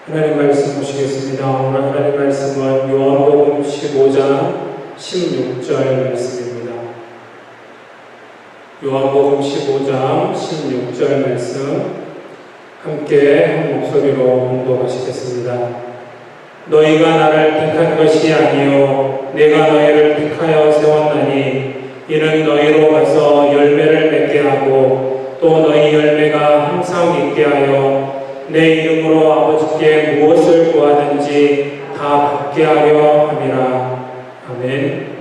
하나님 말씀 보시겠습니다. 오늘 하나님 말씀은 요한복음 15장 16절 말씀입니다. 요한복음 15장 16절 말씀 함께 한 목소리로 봉독하시겠습니다. 너희가 나를 택한 것이 아니요 내가 너희를 택하여 세웠나니 이는 너희로 가서 열매를 맺게 하고 또 너희 열매가 항상 있게 하여 내 이름으로 아버지께 무엇을 구하든지 다 받게 하려 함이라. 아멘.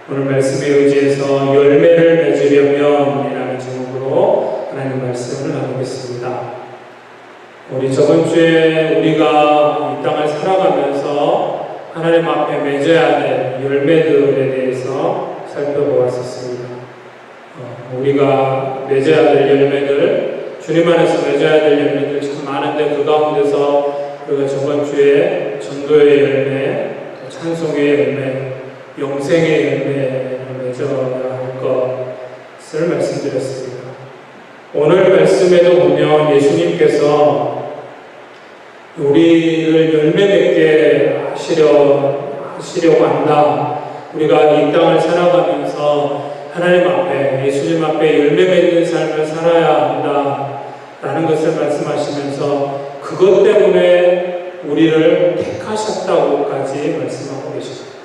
오늘 말씀에 의지해서 열매를 맺으려면 이라는 제목으로 하나님 말씀을 나누겠습니다. 우리 저번 주에 우리가 이 땅을 살아가면서 하나님 앞에 맺어야 될 열매들에 대해서 살펴보았었습니다. 우리가 맺어야 될 열매들, 주님 안에서 맺어야 될 열매들 참 많은데 그 가운데서 우리가 저번 주에 전도의 열매, 찬송의 열매, 영생의 열매를 맺어야 할 것을 말씀드렸습니다. 오늘 말씀에도 보면 예수님께서 우리를 열매 맺게 하시려고 한다. 우리가 이 땅을 살아가면서 하나님 앞에, 예수님 앞에 열매 맺는 삶을 살아야 한다 라는 것을 말씀하시면서 그것 때문에 우리를 택하셨다고까지 말씀하고 계십니다.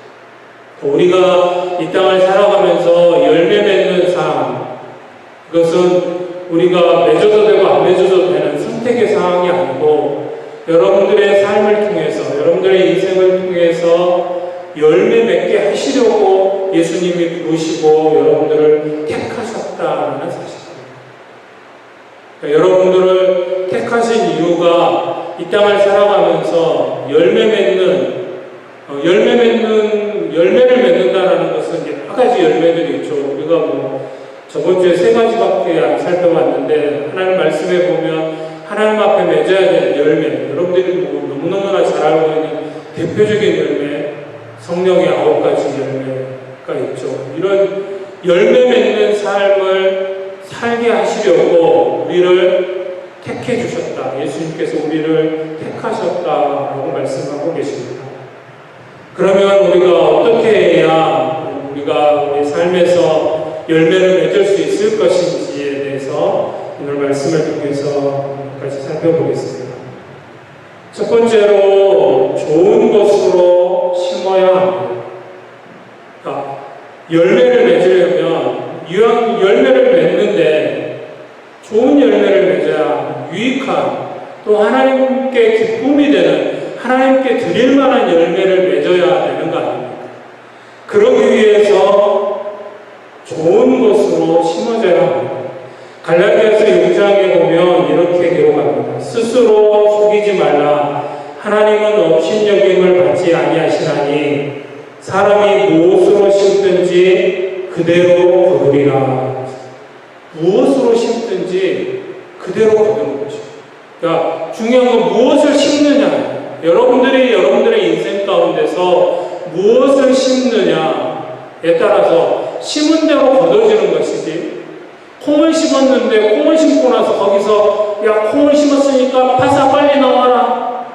우리가 이 땅을 살아가면서 열매 맺는 삶, 그것은 우리가 맺어도 되고 안 맺어도 되는 선택의 상황이 아니고 여러분들의 삶을 통해서, 여러분들의 인생을 통해서 열매 맺게 하시려고 예수님이 부르시고 여러분들을 택하셨다는 사실입니다. 여러분들을 택하신 이유가 이 땅을 살아가면서 열매를 맺는다는 것은 이제 여러 가지 열매들이 있죠. 우리가 저번 주에 3가지밖에 안 살펴봤는데 하나님 말씀에 보면 하나님 앞에 맺어야 될 열매, 여러분들이 너무너무나 잘 알고 있는 대표적인 열매, 성령의 9가지 열매가 있죠. 이런 열매 맺는 삶을 살게 하시려고 우리를 택해 주셨다. 예수님께서 우리를 택하셨다라고 말씀하고 계십니다. 그러면 우리가 어떻게 해야 우리 삶에서 열매를 맺을 수 있을 것인지에 대해서 오늘 말씀을 통해서 같이 살펴보겠습니다. 첫 번째로 좋은 것으로 심어야 합니다. 그러니까 열매를 맺으려면 열매를 맺는데 좋은 열매를 맺어야 유익한 또 하나님께 기쁨이 되는 하나님께 드릴 만한 열매를 맺어야 되는 거 아닙니까? 그러기 위해서 좋은 것으로 심어져야 합니다. 갈라디아서 6장에 보면 이렇게 기록합니다. 스스로 속이지 말라. 하나님은 업신여김을 받지 아니하시나니 사람이 무엇으로 심든지 그대로 거두리라. 무엇으로 심든지 그대로 거두는 것이죠. 그러니까 중요한 건 무엇을 심느냐. 여러분들의 인생 가운데서 무엇을 심느냐에 따라서 심은 대로 거둬지는 것이지, 콩을 심었는데 콩을 심고 나서 거기서 야 콩을 심었으니까 팥아 빨리 나와라,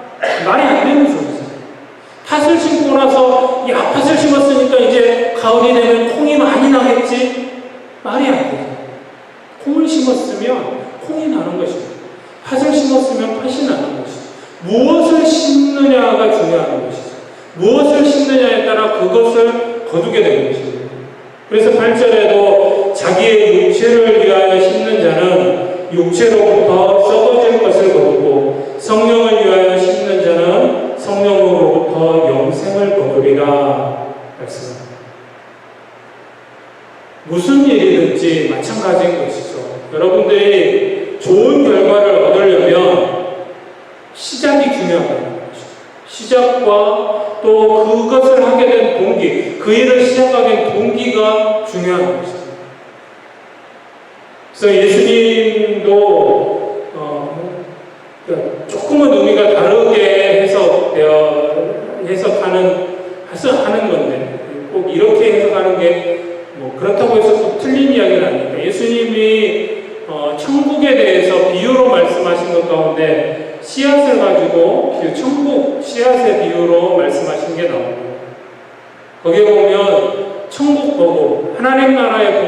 말이 안 되는 소리죠. 팥을 심고 나서 야 팥을 심었으니까 이제 가을이 되면 콩이 많이 나겠지, 말이 안 돼요. 콩을 심었으면 콩이 나는 것입니다. 팥을 심었으면 팥이 나는 것이죠. 무엇을 심느냐가 중요한 것이죠. 무엇을 심느냐에 따라 그것을 거두게 되는 것입니다. 그래서 8절에도 자기의 육체를 위하여 심는 자는 육체로부터 썩어질 것을 거두고 성령을 위하여 심는 자는 성령으로부터 영생을 거두리라 말씀합니다. 무슨 일이든지 마찬가지인 것이죠. 여러분들이 좋은 결과를 얻으려면 시작이 중요하다는 것이죠. 시작과 또 그것을 하게 된 동기, 그 일을 시작하게 된 동기가 중요한 것입니다. 그래서 예수님도 조금은 의미가 다르게 해석하는 건데 꼭 이렇게 해석하는 게 그렇다고 해서 또 틀린 이야기는 아닙니다. 예수님이 천국에 대해서 비유로 말씀하신 것 가운데 씨앗을 가지고 천국 씨앗의 비유로 말씀하신 게 나옵니다. 거기에 보면 천국 복음, 하나님 나라의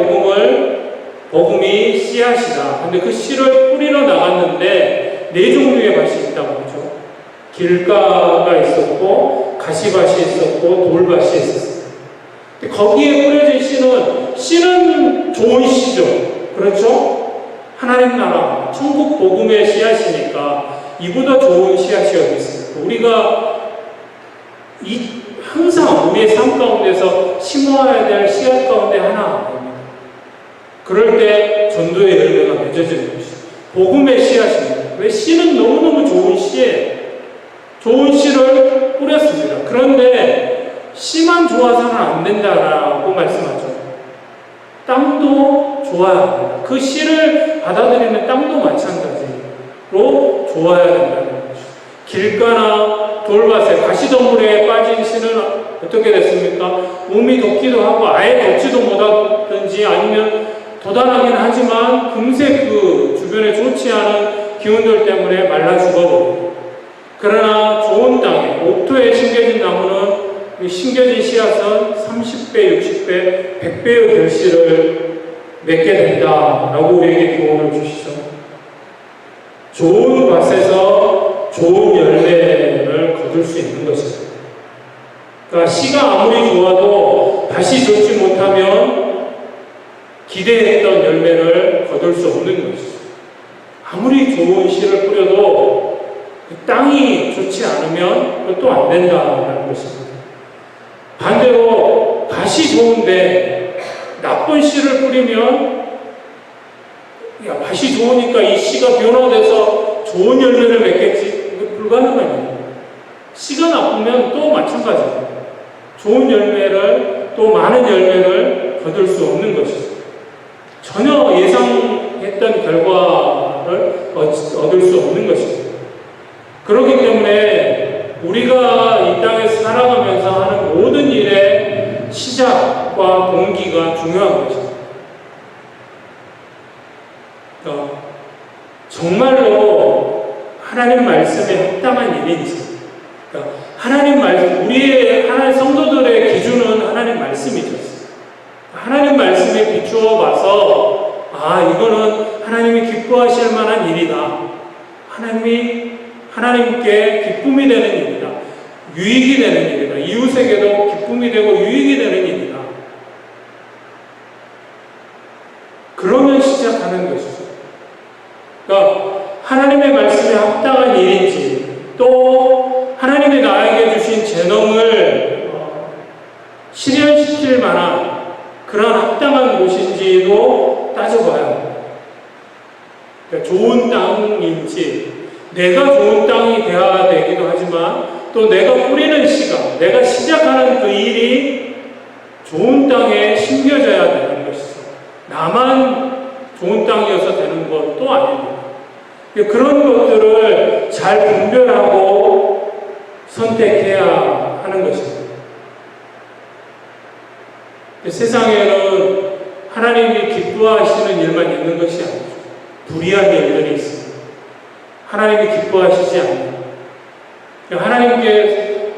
복음이 씨앗이다. 근데 그 씨를 뿌리러 나갔는데 네 종류의 밭이 있다고 하죠. 길가가 있었고, 가시밭이 있었고, 돌밭이 있었어요. 근데 거기에 뿌려진 씨는 좋은 씨죠. 그렇죠? 하나님 나라, 천국 복음의 씨앗이니까 이보다 좋은 씨앗이 어디 있습니까? 우리가 항상 우리의 삶 가운데서 심어야 될 씨앗 가운데 하나입니다. 그럴 때 전도의 열매가 맺어지는 것이죠. 복음의 씨앗입니다. 왜 씨는 너무너무 좋은 씨예요. 좋은 씨를 뿌렸습니다. 그런데 씨만 좋아서는 안 된다라고 말씀하죠. 땅도 좋아야 합니다. 그 씨를 받아들이는 땅도 마찬가지로 좋아야 된다는 거죠. 길가나 돌밭에 가시덤불에 빠진 씨는 어떻게 됐습니까? 몸이 덥기도 하고 아예 덥지도 못하든지 아니면 도단하긴 하지만 금세 그 주변에 좋지 않은 기운들 때문에 말라 죽어버립니다. 그러나 좋은 땅에 옥토에 심겨진 나무는 심겨진 씨앗은 30배, 60배, 100배의 결실을 맺게 된다라고 우리에게 교훈을 주시죠. 좋은 밭에서 좋은 열매를 거둘 수 있는 것입니다. 그러니까 씨가 아무리 좋아도 밭이 좋지 못하면 기대했던 열매를 거둘 수 없는 것이죠. 아무리 좋은 씨를 뿌려도 그 땅이 좋지 않으면 그것도 안 된다는 것입니다. 반대로 밭이 좋은데 나쁜 씨를 뿌리면 밭이 좋으니까 이 씨가 변화돼서 좋은 열매를 맺겠지. 이거 불가능합니다. 씨가 나쁘면 또 마찬가지입니다. 좋은 열매를 또 많은 열매를 거둘 수 없는 것이죠. 전혀 예상했던 결과를 얻을 수 없는 것입니다. 그렇기 때문에 우리가 이 땅에서 살아가면서 하는 모든 일의 시작과 동기가 중요한 것입니다. 정말로 하나님 말씀에 합당한 일인지, 하나님 말씀, 우리의 하나님 성도들의 기준은 하나님 말씀이죠. 하나님 말씀에 비추어 봐서 이거는 하나님이 기뻐하실 만한 일이다. 하나님께 기쁨이 되는 일이다. 유익이 되는 일이다. 이웃에게도 기쁨이 되고 유익이 되는 일이다. 그러면 시작하는 것이죠. 그러니까 하나님의 말씀에 합당한 일인지 또 하나님이 나에게 주신 재능을 실현시킬 만한 그런 합당한 곳인지도 따져봐야 합니다. 그러니까 좋은 땅인지 내가 좋은 땅이 되어야 되기도 하지만 또 내가 뿌리는 씨가 내가 시작하는 그 일이 좋은 땅에 심겨져야 되는 것이죠. 나만 좋은 땅이어서 되는 것도 아닙니다. 그런 것들을 잘 분별하고 선택해야 하는 것입니다. 세상에는 하나님이 기뻐하시는 일만 있는 것이 아니죠. 불의한 일들이 있습니다. 하나님이 기뻐하시지 않는.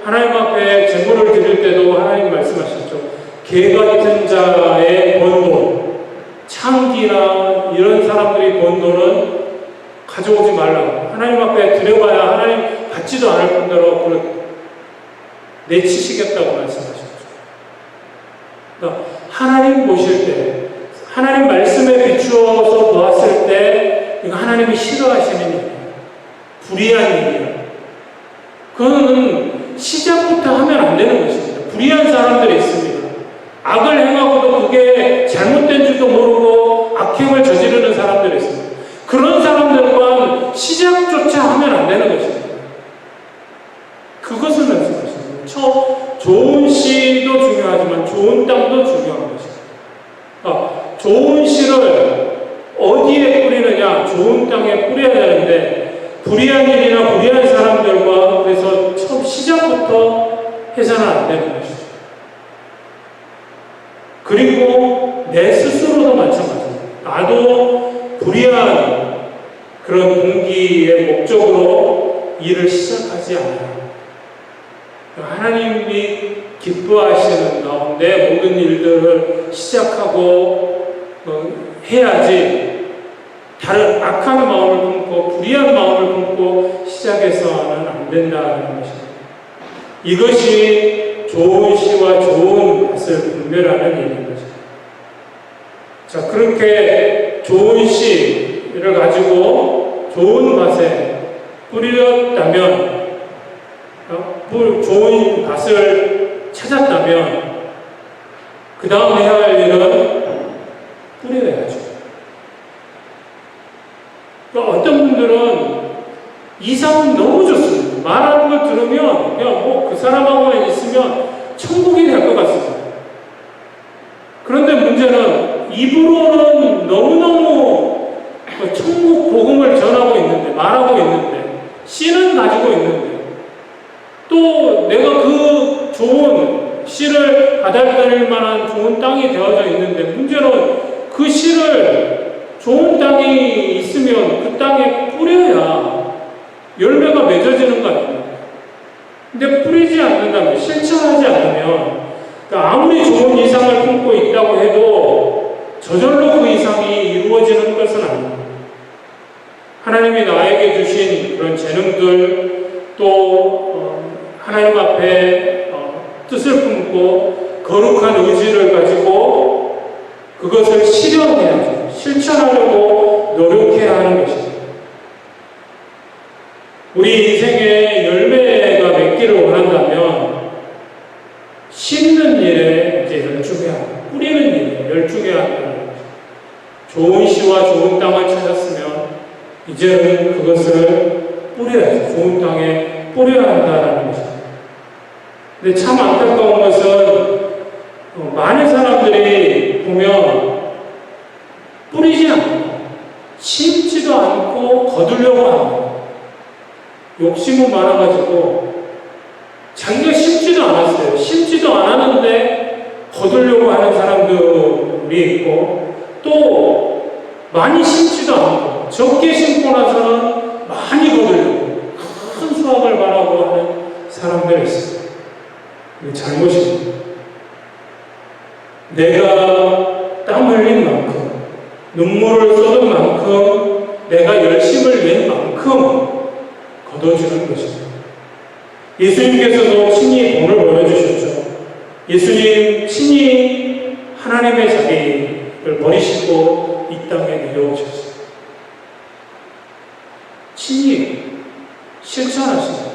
하나님 앞에 제물을 드릴 때도 하나님 말씀하셨죠. 개 같은 자의 번 돈, 창기나 이런 사람들이 번 돈은 가져오지 말라고. 하나님 앞에 드려봐야 하나님 받지도 않을 뿐더러 내치시겠다고 말씀하셨죠. 그러니까 하나님 보실 때, 하나님 말씀에 비추어서 보았을 때 이거 하나님이 싫어하시는 일이에요. 불의한 일이에요. 그거는 시작부터 하면 안 되는 것입니다. 불의한 사람들이 있습니다. 악을 행하고도 그게 잘못된 줄도 모르고 악행을 저지르는 사람들이 있습니다. 그런 사람들과 시작조차 하면 안 되는 것입니다. 그것을 말씀하십니다. 좋은 씨도 중요하지만 좋은 땅도 중요한 것입니다. 좋은 씨를 어디에 뿌리느냐? 좋은 땅에 뿌려야 되는데 불의한 일이나 불의한 사람들과 그래서 처음 시작부터 해서는 안 되는 것이죠. 그리고 내 스스로도 마찬가지입니다. 나도 불의한 그런 동기의 목적으로 시작하지 않아요. 하나님이 기뻐하시는 가운데 모든 일들을 시작하고 해야지 다른 악한 마음을 품고 불의한 마음을 품고 시작해서는 안 된다는 것입니다. 이것이 좋은 씨와 좋은 밭을 분별하는 일인 것입니다. 자, 그렇게 좋은 씨를 가지고 좋은 밭에 뿌렸다면, 좋은 밭을 찾았다면, 그 다음 해야 할 일은 뿌려야죠. 그러니까 어떤 분들은 이상은 너무 좋습니다. 말하는 걸 들으면 그냥 뭐 그 사람하고만 있으면 천국이 될 것 같습니다. 그런데 문제는 입으로는 너무너무 천국 복음을 전하고 있는데, 말하고 있는데, 씨는 가지고 있는데, 또 내가 그 좋은 씨를 받아들일 만한 좋은 땅이 되어져 있는데, 문제는 그 씨를 좋은 땅이 있으면 그 땅에 뿌려야 열매가 맺어지는 거 아닙니까? 근데 뿌리지 않는다면, 실천하지 않으면, 그러니까 아무리 좋은 이상을 품고 있다고 해도 저절로 그 이상이 이루어지는 것은 아닙니다. 하나님이 나에게 주신 그런 재능들, 또 하나님 앞에 뜻을 품고 거룩한 의지를 가지고 그것을 실현해야죠. 실천하려고 노력해야 하는 것입니다. 우리 인생에 열매가 맺기를 원한다면 심는 일에 이제 열중해야 합니다. 뿌리는 일에 열중해야 한다는 거죠. 좋은 씨와 좋은 땅을 찾았으면 이제는 그것을 뿌려야죠. 좋은 땅에 뿌려야 한다는 것입니다. 근데 참 안타까운 것은 많은 사람들이 보면 뿌리지 않고 심지도 않고 거두려고 합니다. 욕심은 많아가지고 자기가 심지도 않았어요. 심지도 않았는데 거두려고 하는 사람들이 있고, 또 많이 심지도 않고 적게 심고 나서는 많이 거두려고 큰 수확을 바라고 하는 사람들이 있어요. 이게 잘못입니다. 내가 땀 흘린 만큼, 눈물을 쏟은 만큼, 내가 열심을 낸 만큼 거둬주는 것입니다. 예수님께서도 친히 본을 보여주셨죠. 예수님 친히 하나님의 자리를 버리시고 이 땅에 내려오셨어요. 친히 실천하십니다.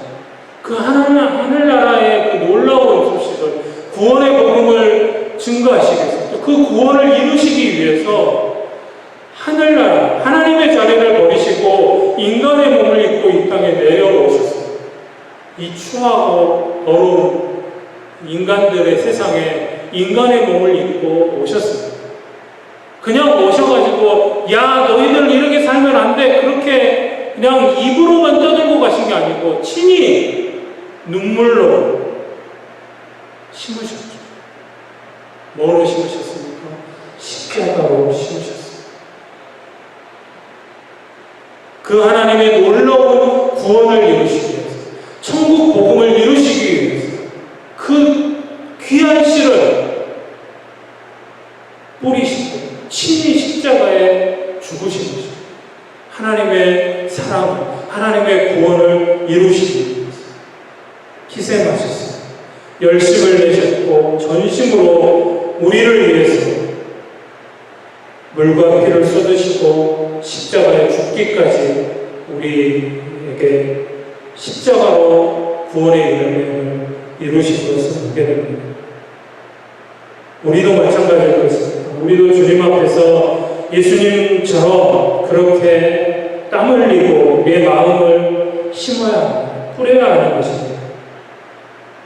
그 하늘나라의 그 놀라운 소식을, 구원의 복음을 증거하시기 위해서, 또 그 구원을 이루시기 위해서 하늘나라, 하나님의 자리를 버리시고 인간의 몸을 입고 이 땅에 내려오셨어요. 이 추하고 더러운 인간들의 세상에 인간의 몸을 입고 오셨습니다. 그냥 오셔가지고 야 너희들 이렇게 살면 안 돼, 그렇게 그냥 입으로만 떠들고 가신 게 아니고 친히 눈물로 심으셨죠. 뭐로 심으셨습니까? 십자가로 심으셨어요. 그 하나님의 놀라운 구원을 이루시기 위해서, 천국 복음을 이루시기 위해서 그 귀한 씨를 뿌리시고 친히 십자가에 죽으신 것입니다. 하나님의 사랑, 하나님의 구원을 이루시기 위해서 희생하셨습니다. 열심을 내셨고 전심으로 우리를 위해서 물과 피를 쏟으시고 십자가에 죽기까지 우리에게 십자가로 구원의 열매를 이루신 것을 보게 됩니다. 우리도 마찬가지일 것입니다. 우리도 주님 앞에서 예수님처럼 그렇게 땀 흘리고 우리의 마음을 심어야 합니다. 뿌려야 하는 것입니다.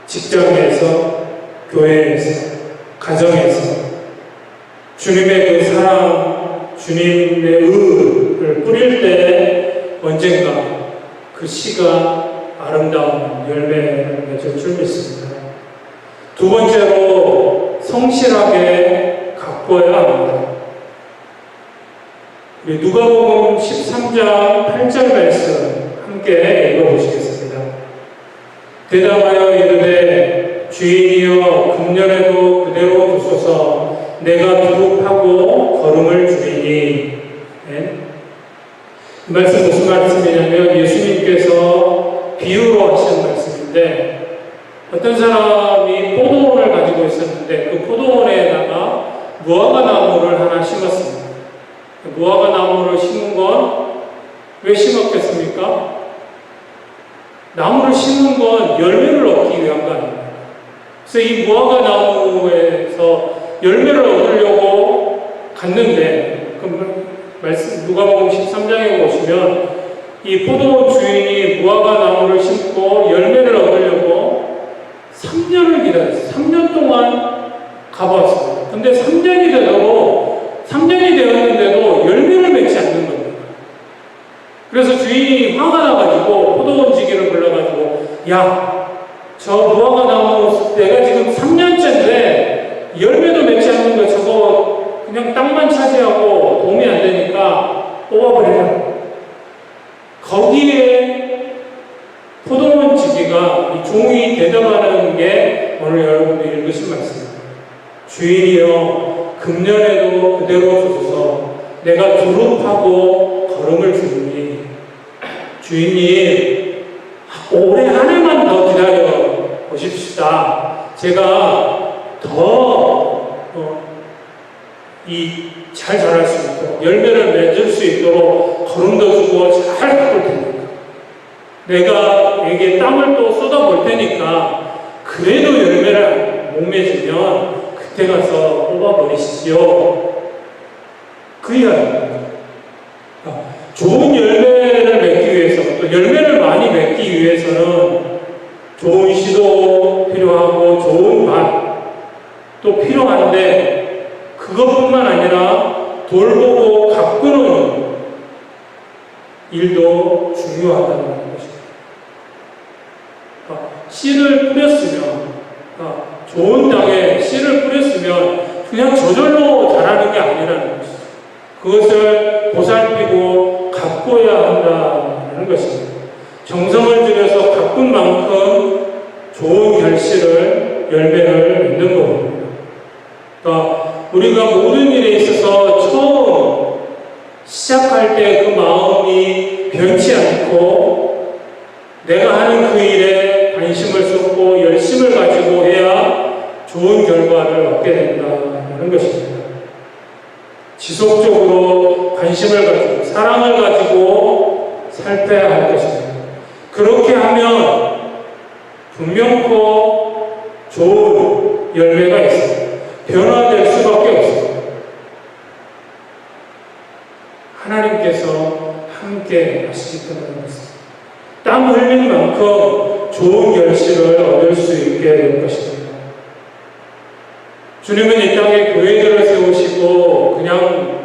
직장에서, 교회에서, 가정에서 주님의 그 사랑, 주님의 의를 뿌릴 때 언젠가 그 씨가 아름다운 열매를 맺을 줄 믿습니다. 두 번째로 성실하게 가꿔야 합니다. 우리 누가복음 13장 8절 말씀 함께 읽어보시겠습니다. 대답하여 이르되 주인이여 금년에도 그대로 두소서 내가 두룩하고 걸음을 줄이니. 네? 이 말씀 무슨 말씀이냐면 예수님께서 비유로 하신 말씀인데 어떤 사람이 포도원을 가지고 있었는데 그 포도원에다가 무화과 나무를 하나 심었습니다. 무화과 나무를 심은 건 왜 심었겠습니까? 나무를 심은 건 열매를 얻기 위한 거 아닙니까? 그래서 이 무화과 나무에서 열매를 얻으려고 갔는데 그 말씀 누가복음 13장에 보시면 이 포도원 주인이 무화과 나무를 심고 열매를 얻으려고 3년을 기다렸어요. 3년 동안 가보았습니다. 근데 3년이 되었는데도 열매를 맺지 않는 겁니다. 그래서 주인이 화가 나가지고 포도원지기를 불러가지고 야, 저 무화과 나무 내가 지금 3년째인데 열매도 맺지 않는 거 저거 그냥 땅만 차지하고 도움이 안 되니까 뽑아버려라. 거기에 포도원지기가 이 종이 대답하는 게 오늘 여러분들이 읽으신 말씀입니다. 주인이여 금년에도 그대로 두소서 내가 두릅하고 걸음을 주니. 주인님 올해 한 해만 더 기다려 보십시다. 제가 더 잘 자랄 수 있도록 열매를 맺을 수 있도록 걸음도 주고 잘 바꿀 테니까 내가 에게 땀을 또 쏟아볼 테니까 그래도 열매를 못 맺으면 그때 가서 뽑아버리시지요. 그 이야기입니다. 좋은 열매를 맺기 위해서 또 열매를 많이 맺기 위해서는 좋은 시도 필요하고 좋은 밭도 필요한데 그것뿐만 아니라 돌보고 가꾸는 일도 중요하다는 것입니다. 씨를 뿌렸으면 좋은 땅에 씨를 뿌렸으면 그냥 저절로 자라는 게 아니라는 것이죠. 그것을 보살피고 가꿔야 한다는 것입니다. 정성을 들여서 가꾼 만큼 좋은 열매를 맺는 겁니다. 그러니까 우리가 모든 일에 있어서 처음 시작할 때 그 마음이 변치 않고 내가 하는 그 일에 관심을 쏟고 열심을 가지고 해야 좋은 결과를 얻게 된다는 것입니다. 지속적으로 관심을 가지고 사랑을 가지고 살펴야 할 것입니다. 그렇게 하면 분명코 좋은 열매가 있습니다. 변화될 수밖에 없습니다. 하나님께서 함께 하시기 때문에 그렇습니다. 땀 흘린 만큼 좋은 결실을 얻을 수 있게 될 것입니다. 주님은 이 땅에 교회들을 세우시고 그냥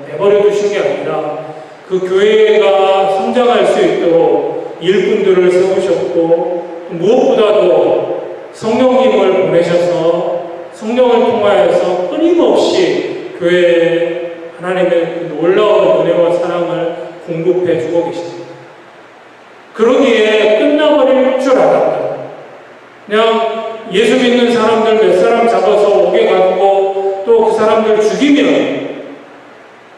내버려 두신 게 아니라 그 교회가 성장할 수 있도록 일꾼들을 세우셨고 무엇보다도 성령님을 보내셔서 성령을 통하여서 끊임없이 교회에 하나님의 놀라운 은혜와 사랑을 공급해 주고 계십니다. 그러기에 끝나버릴 줄 알았다. 그냥 예수 믿는 사람들 몇 사람 잡아서 옥에 가두고 또 그 사람들 죽이면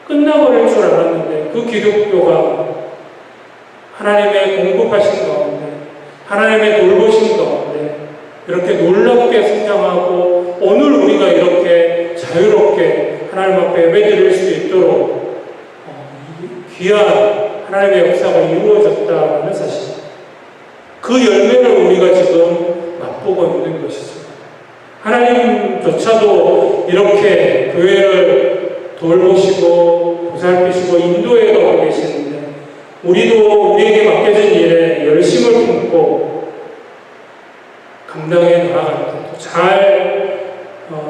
끝나버릴 줄 알았는데 그 기독교가 하나님의 공급하신 가운데 하나님의 돌보신 가운데 이렇게 놀랍게 성장하고 오늘 우리가 이렇게 자유롭게 하나님 앞에 예배드릴 수 있도록 귀한 하나님의 역사가 이루어졌다는 사실, 그 열매를 우리가 지금 맛보고 있는 것이죠. 하나님조차도 이렇게 교회를 돌보시고 보살피시고 인도해 가고 계시는데 우리도 우리에게 맡겨진 일에 열심을 품고 감당해 나아갈 때 잘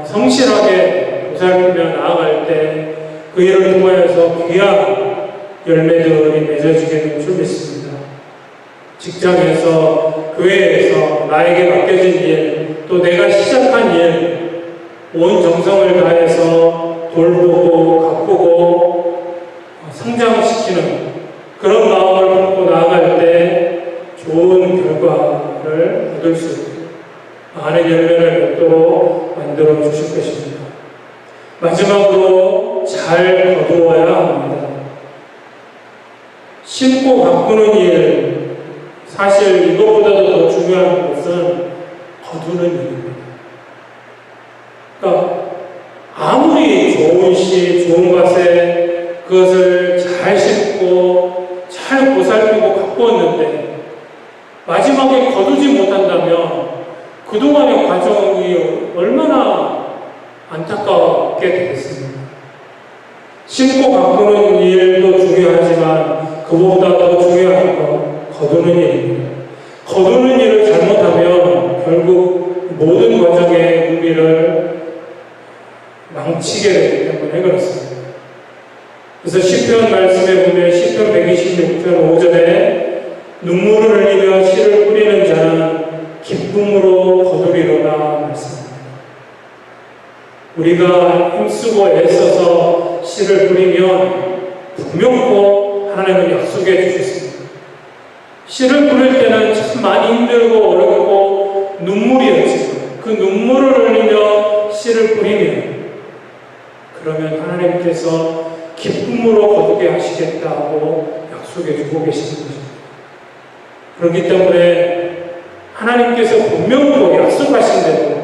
성실하게 보살피며 나아갈 때 그 일을 통하여서 귀한 열매들이 맺어지게 될 줄 믿습니다. 직장에서, 교회에서 나에게 맡겨진 일, 또 내가 시작한 일, 온 정성을 다해서 돌보고 가꾸고 성장시키는 그런 마음을 품고 나아갈 때 좋은 결과를 결과를 얻을 수 있고 많은 열매를 맺도록 만들어 주실 것입니다. 마지막으로 잘 거두어야 합니다. 심고 가꾸는 일, 사실 이것보다도 더 중요한 것은 거두는 일입니다. 그러니까 아무리 좋은 씨, 좋은 밭에 그것을 잘 심고 잘 보살피고 가꾸었는데 마지막에 거두지 못한다면 그동안의 과정이 얼마나 안타깝게 되겠습니까? 심고 가꾸는 일도 중요하지만 그보다 더 중요한 건 거두는 일입니다. 거두는 일을 잘못하면 결국 모든 과정의 의미를 망치게 되기 때문에 그렇습니다. 그래서 시편 말씀에 보면 시편 126편 5절에 눈물을 흘리며 씨를 뿌리는 자는 기쁨으로 거두리로다 말씀합니다. 우리가 힘쓰고 애써서 씨를 뿌리면 분명코 하나님은 약속해 주셨습니다. 씨를 뿌릴 때는 참 많이 힘들고 어렵고 눈물이었지만 그 눈물을 흘리며 씨를 뿌리면 그러면 하나님께서 기쁨으로 거두게 하시겠다고 약속해 주고 계시는 것입니다. 그렇기 때문에 하나님께서 분명히 약속하신 대로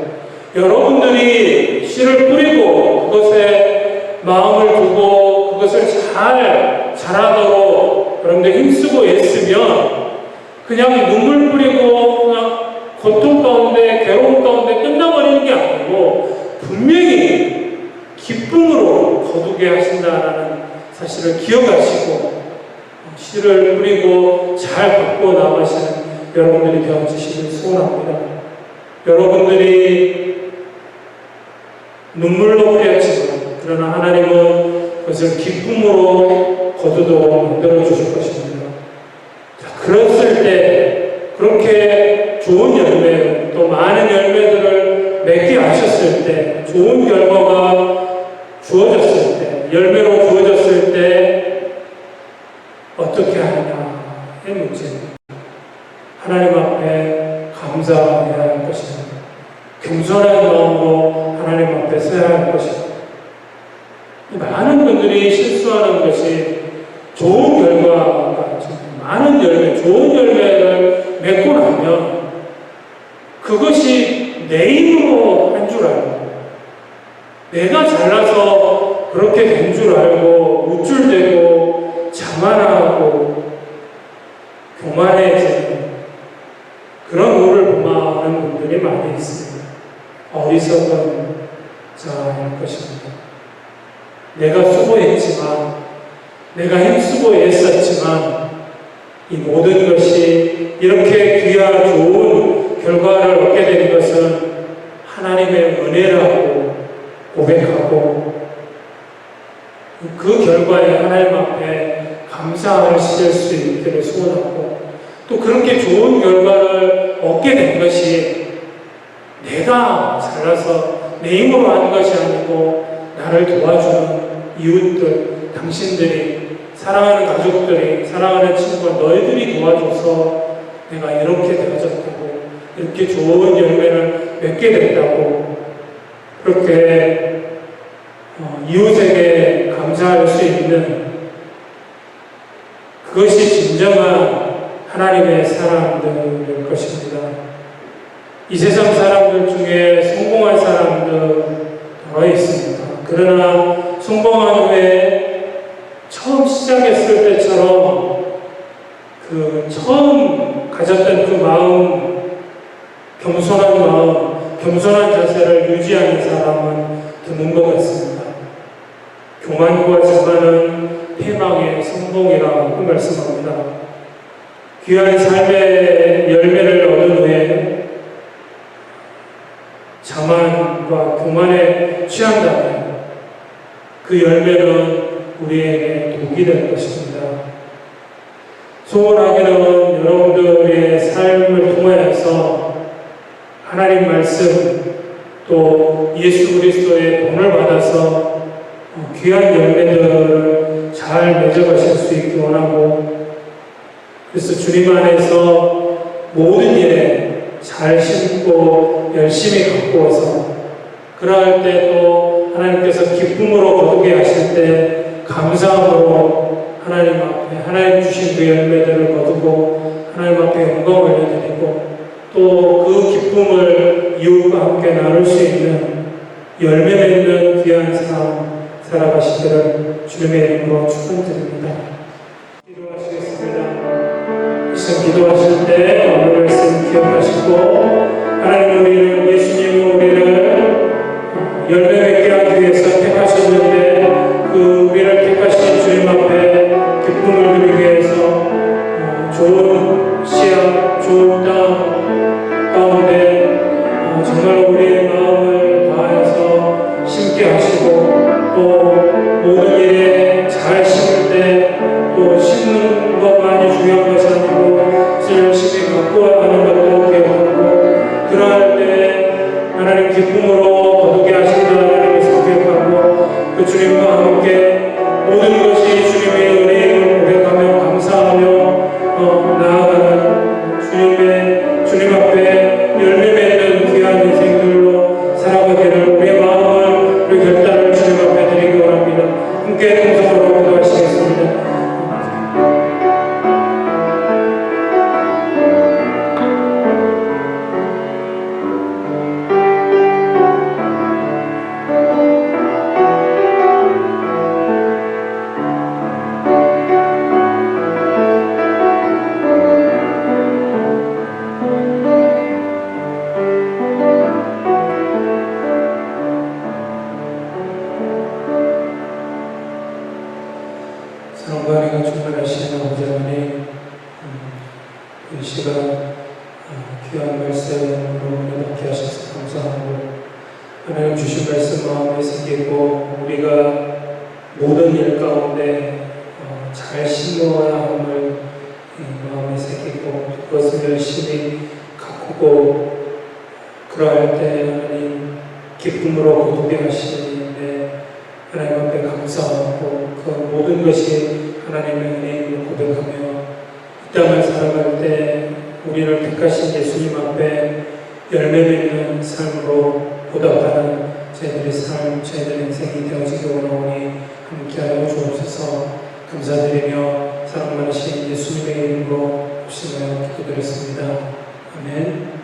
여러분들이 씨를 뿌리고 그것에 마음을 두고 그것을 잘 자라도록 여러분들 힘쓰고 애쓰면 그냥 눈물 뿌리고 그냥 고통 가운데 괴로움 가운데 끝나버리는 게 아니고 분명히 기쁨으로 거두게 하신다는 사실을 기억하시고 씨를 뿌리고 잘 갖고 나가시는 여러분들이 되어주시길 소원합니다. 여러분들이 눈물로 뿌렸지만 그러나 하나님은 그것을 기쁨으로 거두도록 만들어 주실 것입니다. 자, 그랬을 때 그렇게 좋은 열매 또 많은 열매들을 맺게 하셨을 때 좋은 결과가 주어졌을 때 열매로 주어졌을 때 어떻게 하느냐의 문제입니다. 하나님 앞에 감사해야 할 것입니다. 겸손한 마음으로 하나님 앞에 서야 할 것입니다. 많은 분들이 실수하는 것이 좋은 결과가 많은 열매, 좋은 열매를 맺고 나면 그것이 내 힘으로 한 줄 알고 내가 잘나서 그렇게 된 줄 알고 우쭐대고 자만하고 교만해지는 그런 우를 범하는 분들이 많이 있습니다. 어리석은 자일 것입니다. 내가 수고했지만 내가 힘쓰고 애썼지만 이 모든 것이 이렇게 귀한 좋은 결과를 얻게 된 것은 하나님의 은혜라고 고백하고 그 결과에 하나님 앞에 감사하실 수 있기를 소원하고 또 그렇게 좋은 결과를 얻게 된 것이 내가 잘나서 내 힘으로 한 것이 아니고 나를 도와주는 이웃들, 당신들이, 사랑하는 가족들이, 사랑하는 친구가 너희들이 도와줘서 내가 이렇게 되어졌다고 이렇게 좋은 열매를 맺게 됐다고 그렇게 이웃에게 감사할 수 있는 그것이 진정한 하나님의 사람들일 것입니다. 이 세상 사람들 중에 성공한 사람들 여러 있습니다. 그러나 성공한 후에 처음 시작했을 때처럼 그 처음 가졌던 그 마음, 겸손한 마음, 겸손한 자세를 유지하는 사람은 드문 것 같습니다. 교만과 자만은 패망의 성공이라고 말씀합니다. 귀한 삶의 열매를 얻은 후에 자만과 교만에 취한다면 그 열매는 우리에게 독이 될 것입니다. 소원하기는 여러분들의 삶을 통하여서 하나님 말씀 또 예수 그리스도의 본을 받아서 귀한 열매들을 잘 맺어가실 수 있기 원하고 그래서 주님 안에서 모든 일에 잘 심고 열심히 가꾸어서 그러할 때 또 하나님께서 기쁨으로 거두게 하실 때 감사함으로 하나님 앞에 하나님 주신 그 열매들을 거두고 하나님 앞에 영광을 올려드리고 또 그 기쁨을 이웃과 함께 나눌 수 있는 열매 맺는 귀한 삶 살아가시기를 주님의 이름으로 축원드립니다. 기도하시겠습니다. 이제 기도하실 때 오늘 말씀 기억하시고 하나님 우리는 예수님은 우리를 열매 맺게 하기 위해서 택하셨는데 그 우리를 택하신 주님 앞에 기쁨을 누리기 위해서 좋은 씨앗, 좋은 땅 가운데 정말로 우리의 마음을 다해서 심게 하시고 또 모든 일에 잘 심을 때 또 심는 것만이 중요한 것이 아니고 열심히 가꾸어가는 것도 기억하고 그러할 때 하나님 기쁨으로 거두게 하신다는 것을 기억하고 그 주님과 함께 모든 것이 주님의 은혜임을 고백하며 감사하며 나아가는 주님 앞에 열매 맺는 귀한 인생들로 살아가기를 우리의 마음을 우리 결단을 주님 앞에 드리기 원합니다. 함께 동성으로 기도하시겠습니다. 사랑과 은혜가 충만하신 아버지 하나님, 이 시간 귀한 말씀으로 은혜받게 하셔서 감사하고 하나님 주신 말씀 마음에 새기고 우리가 모든 일 가운데 잘 심어야 함을 마음에 새기고 그것을 열심히 가꾸고 그러할 때 하나님 기쁨으로 거두게 하시는데 하나님 앞에 감사하고 그 모든 것이 하나님의 은혜임을 고백하며 이 땅을 살아갈 때 우리를 택하신 예수님 앞에 열매 맺는 삶으로 보답하는 저희들의 삶, 저희들의 인생이 되어지기 원하오니 함께하여 주옵소서. 감사드리며 사랑 많으신 예수님의 이름으로 옵심하여 기도드렸습니다. 아멘.